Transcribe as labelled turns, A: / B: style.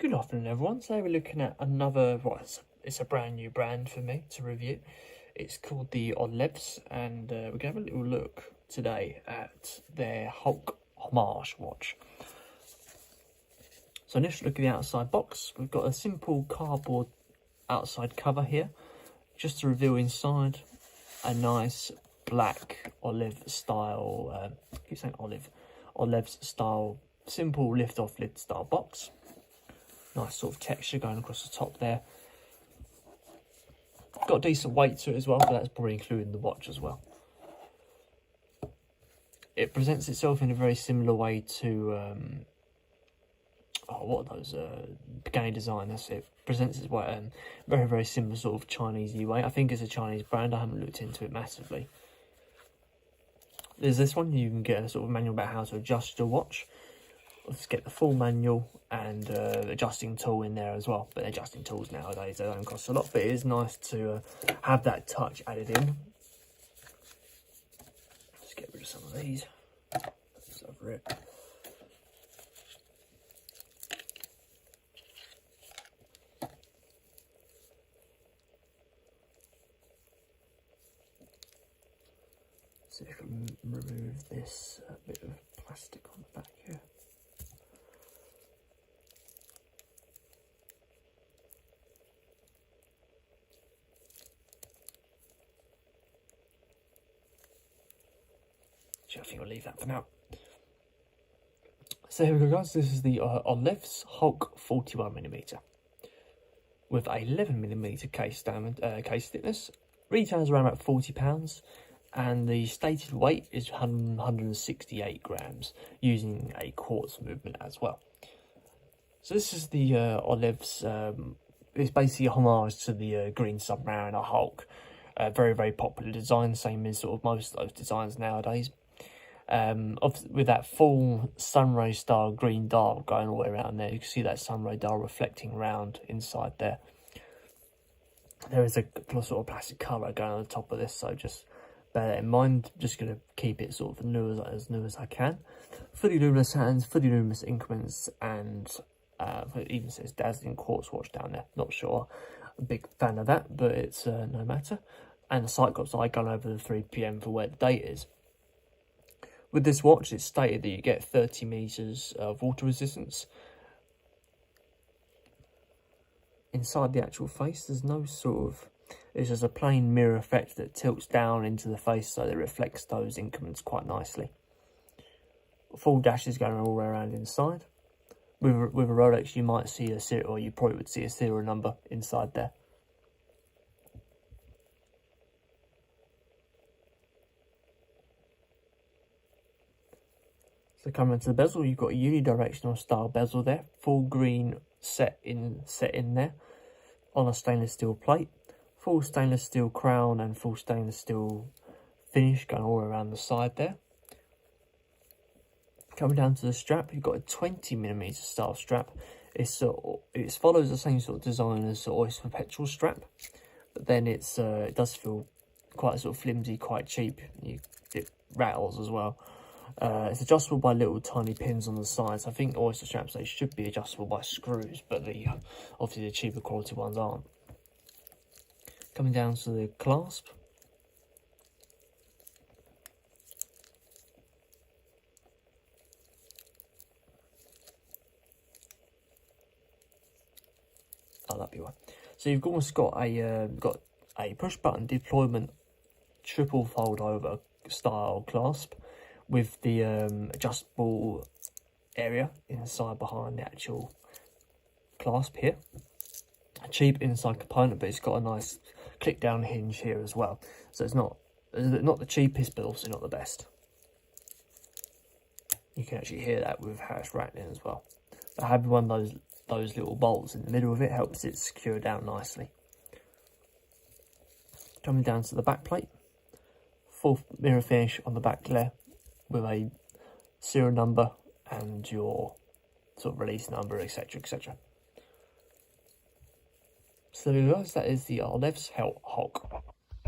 A: Good afternoon everyone, so we're looking at another, well, it's a brand new brand for me to review. It's called the OLEVS, and we're going to have a little look today at their Hulk homage watch. So initially look at the outside box. We've got a simple cardboard outside cover here, just to reveal inside a nice black olive style, I keep saying OLEVS style, simple lift off lid style box. Nice sort of texture going across the top there. Got a decent weight to it as well, but that's probably including the watch as well. It presents itself in a very similar way to, what are those, Pagani design, that's it. Presents its way, very, very similar sort of Chinese-y way. I think it's a Chinese brand, I haven't looked into it massively. There's this one, you can get a sort of manual about how to adjust your watch. Let's get the full manual and adjusting tool in there as well. But adjusting tools nowadays, they don't cost a lot, but it is nice to have that touch added in. Let's get rid of some of these. That's over it. See if I can remove this bit of plastic on the back here. I think I'll leave that for now. So here we go, guys. This is the OLEVS Hulk 41mm with a 11mm case thickness. Retails around about £40, and the stated weight is 168 grams, using a quartz movement as well. So this is the OLEVS. It's basically a homage to the green Submariner Hulk. Very, very popular design, same as sort of most of those designs nowadays. With that full sunray style green dial going all the way around there. You can see that sunray dial reflecting around inside there. There is a sort of plastic cover going on the top of this, so just bear that in mind. Just going to keep it sort of as new as I can. Fully luminous hands, fully luminous increments, and it even says dazzling quartz watch down there. Not sure, a big fan of that, but it's no matter. And the Cyclops eye going over the 3 PM for where the date is. With this watch, it's stated that you get 30 meters of water resistance. Inside the actual face, there's no sort of... It's just a plain mirror effect that tilts down into the face, so that it reflects those increments quite nicely. Full dashes going all the way around inside. With a Rolex, you might see a serial, or you probably would see a serial number inside there. So coming into the bezel, you've got a unidirectional style bezel there, full green set in there on a stainless steel plate, full stainless steel crown and full stainless steel finish going all around the side there. Coming down to the strap, you've got a 20mm style strap. It follows the same sort of design as the Oyster Perpetual strap, but then it does feel quite sort of flimsy, quite cheap. It rattles as well. It's adjustable by little tiny pins on the sides. I think Oyster straps, they should be adjustable by screws, but obviously the cheaper quality ones aren't. Coming down to the clasp. Oh, that'd be one. So you've almost got a push button deployment triple fold over style clasp, with the adjustable area inside behind the actual clasp here. A cheap inside component, but it's got a nice click down hinge here as well. So it's not the cheapest, but also not the best. You can actually hear that with how it's rattling as well. But having one of those little bolts in the middle of it helps it secure down nicely. Coming down to the back plate, full mirror finish on the back there, with a serial number and your sort of release number, etc, etc. So guys, that is the OLEVS Hulk.